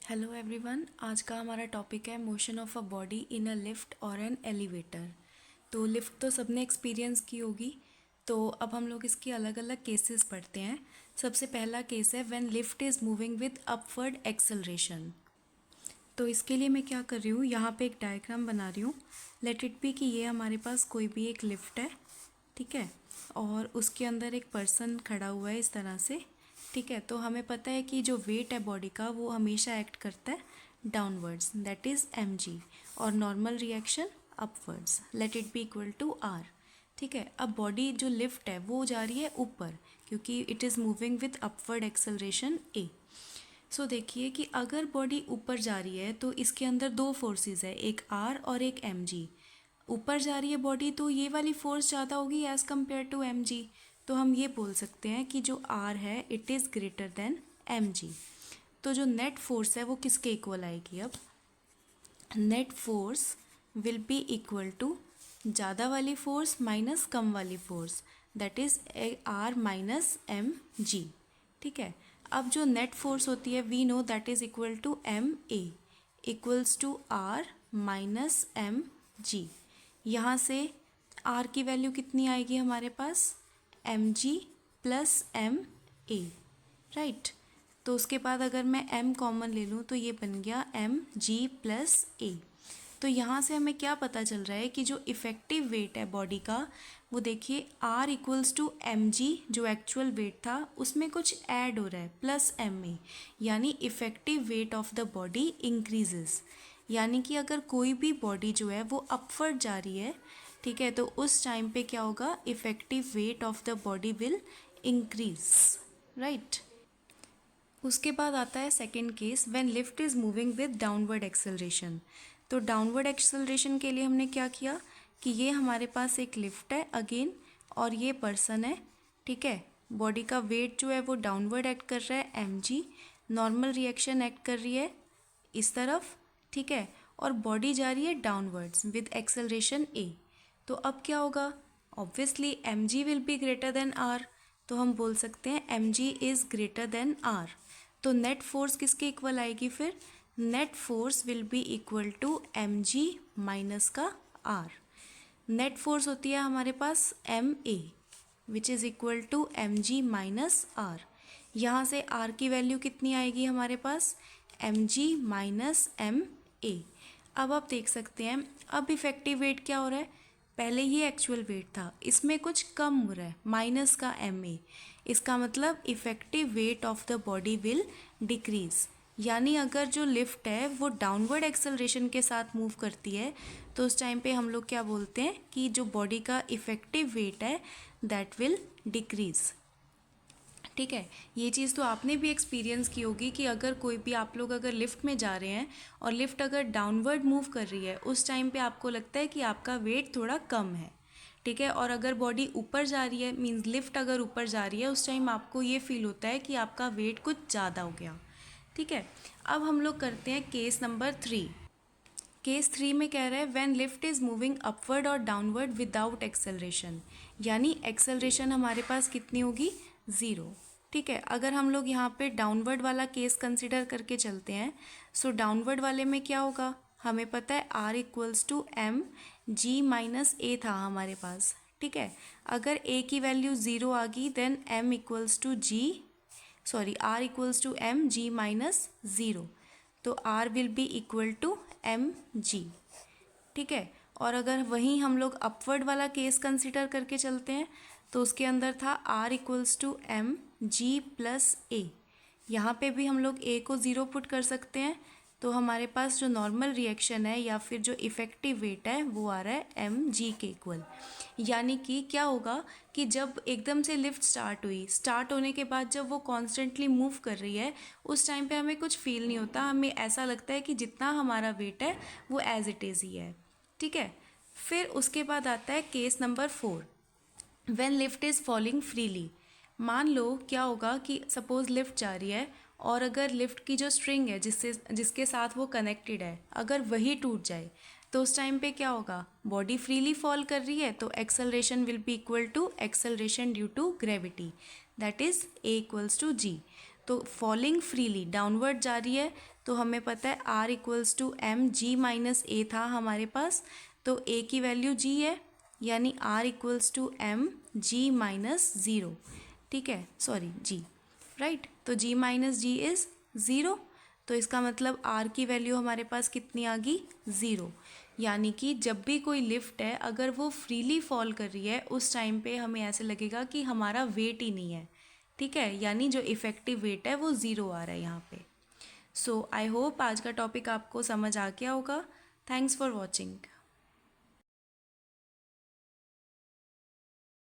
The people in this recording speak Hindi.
हेलो एवरीवन, आज का हमारा टॉपिक है motion of a body in a lift और एन एलिवेटर। तो लिफ्ट तो सबने एक्सपीरियंस की होगी। तो अब हम लोग इसकी अलग अलग केसेस पढ़ते हैं। सबसे पहला केस है when lift is moving with upward acceleration. तो इसके लिए मैं क्या कर रही हूँ, यहाँ पे एक डायग्राम बना रही हूँ। लेट इट बी कि ये हमारे पास कोई भी एक लिफ्ट है, ठीक है, और उसके अंदर एक पर्सन खड़ा हुआ है इस तरह से, ठीक है। तो हमें पता है कि जो वेट है बॉडी का वो हमेशा एक्ट करता है डाउनवर्ड्स, दैट इज़ mg, और normal reaction upwards, let it be equal to r, ठीक है। अब बॉडी जो लिफ्ट है वो जा रही है ऊपर, क्योंकि it is moving with upward acceleration a। सो देखिए कि अगर बॉडी ऊपर जा रही है तो इसके अंदर दो फोर्सेस है, एक r और एक mg। ऊपर जा रही है बॉडी तो ये वाली फोर्स ज़्यादा होगी एज़ कम्पेयर टू mg। तो हम ये बोल सकते हैं कि जो r है it is greater then mg। तो जो नेट फोर्स है वो किसके इक्वल आएगी? अब net force will be equal to ज़्यादा वाली फोर्स माइनस कम वाली force, that is r minus M G, ठीक है। अब जो नेट फोर्स होती है we know that is equal to M A equals to r minus M G. यहाँ से r की वैल्यू कितनी आएगी हमारे पास? M G plus M A, right. तो उसके बाद अगर मैं m कॉमन ले लूँ तो ये बन गया एम जी प्लस ए। तो यहाँ से हमें क्या पता चल रहा है कि जो इफ़ेक्टिव वेट है बॉडी का वो देखिए r equals to M G, जो एक्चुअल वेट था उसमें कुछ ऐड हो रहा है प्लस एम ए, यानी effective wait of the body increases. यानी कि अगर कोई भी बॉडी जो है वो अपवर्ड जा रही है, ठीक है, तो उस टाइम पे क्या होगा, effective wait of the body will increase, right. उसके बाद आता है second case when lift is moving with downward acceleration. तो डाउनवर्ड एक्सेलरेशन के लिए हमने क्या किया कि ये हमारे पास एक लिफ्ट है अगेन, और ये पर्सन है, ठीक है। बॉडी का वेट जो है वो डाउनवर्ड एक्ट कर रहा है M G, normal reaction act कर रही है इस तरफ, ठीक है, और बॉडी जा रही है डाउनवर्ड्स विद एक्सेलरेशन ए। तो अब क्या होगा, obviously M G will be greater than R. तो हम बोल सकते हैं M G is greater than R. तो नेट फोर्स किसके इक्वल आएगी फिर? Net force will be equal to M G minus का आर। नेट फोर्स होती है हमारे पास M A which is equal to M G minus R. यहाँ से आर की वैल्यू कितनी आएगी हमारे पास? M G minus M A. अब आप देख सकते हैं अब इफेक्टिव वेट क्या हो रहा है, पहले ही एक्चुअल वेट था, इसमें कुछ कम हो रहा है माइनस का एम ए। इसका मतलब effective weight of the body will decrease. यानी अगर जो लिफ्ट है वो डाउनवर्ड एक्सेलरेशन के साथ मूव करती है तो उस टाइम पे हम लोग क्या बोलते हैं कि जो बॉडी का इफेक्टिव वेट है दैट विल डिक्रीज, ठीक है। ये चीज़ तो आपने भी एक्सपीरियंस की होगी कि अगर कोई भी आप लोग अगर लिफ्ट में जा रहे हैं और लिफ्ट अगर डाउनवर्ड मूव कर रही है उस टाइम पे आपको लगता है कि आपका वेट थोड़ा कम है, ठीक है। और अगर बॉडी ऊपर जा रही है, मीन्स लिफ्ट अगर ऊपर जा रही है, उस टाइम आपको ये फील होता है कि आपका वेट कुछ ज़्यादा हो गया, ठीक है। अब हम लोग करते हैं केस नंबर 3। केस 3 में कह रहा है when lift is moving upward और डाउनवर्ड विदाउट एक्सेलरेशन, यानी एक्सेलरेशन हमारे पास कितनी होगी? 0, ठीक है। अगर हम लोग यहाँ पे डाउनवर्ड वाला केस कंसिडर करके चलते हैं, सो डाउनवर्ड वाले में क्या होगा, हमें पता है r equals to M G minus A था हमारे पास, ठीक है। अगर a की वैल्यू 0 आ गई then m equals to G, sorry r equals to M G minus 0, तो r will be equal to M G, ठीक है। और अगर वहीं हम लोग अपवर्ड वाला केस कंसिडर करके चलते हैं तो उसके अंदर था r equals to M G plus A. यहाँ पे भी हम लोग a को 0 पुट कर सकते हैं, तो हमारे पास जो नॉर्मल रिएक्शन है या फिर जो इफ़ेक्टिव वेट है वो आ रहा है एम जी के इक्वल। यानी कि क्या होगा कि जब एकदम से लिफ्ट स्टार्ट हुई, स्टार्ट होने के बाद जब वो कॉन्स्टेंटली मूव कर रही है उस टाइम पे हमें कुछ फील नहीं होता, हमें ऐसा लगता है कि जितना हमारा वेट है वो एज इट इज़ ही है, ठीक है। फिर उसके बाद आता है case number 4 when lift is falling freely. मान लो क्या होगा कि सपोज़ लिफ्ट जा रही है और अगर लिफ्ट की जो स्ट्रिंग है जिसके साथ वो कनेक्टेड है अगर वही टूट जाए तो उस टाइम पे क्या होगा, बॉडी फ्रीली फॉल कर रही है तो acceleration will be equal to acceleration due to gravity, that is A equals to G. तो फॉलिंग फ्रीली डाउनवर्ड जा रही है, तो हमें पता है R equals to M G minus A था हमारे पास, तो A की वैल्यू G है, यानी R equals to M G minus zero, ठीक है, सॉरी G, राइट। तो G minus G is zero, तो इसका मतलब R की वैल्यू हमारे पास कितनी आ गई, ज़ीरो। यानी कि जब भी कोई लिफ्ट है अगर वो फ्रीली फॉल कर रही है उस टाइम पे हमें ऐसे लगेगा कि हमारा वेट ही नहीं है, ठीक है, यानी जो इफ़ेक्टिव वेट है वो ज़ीरो आ रहा है यहाँ पे। सो आई होप आज का टॉपिक आपको समझ आ गया होगा। Thanks for watching.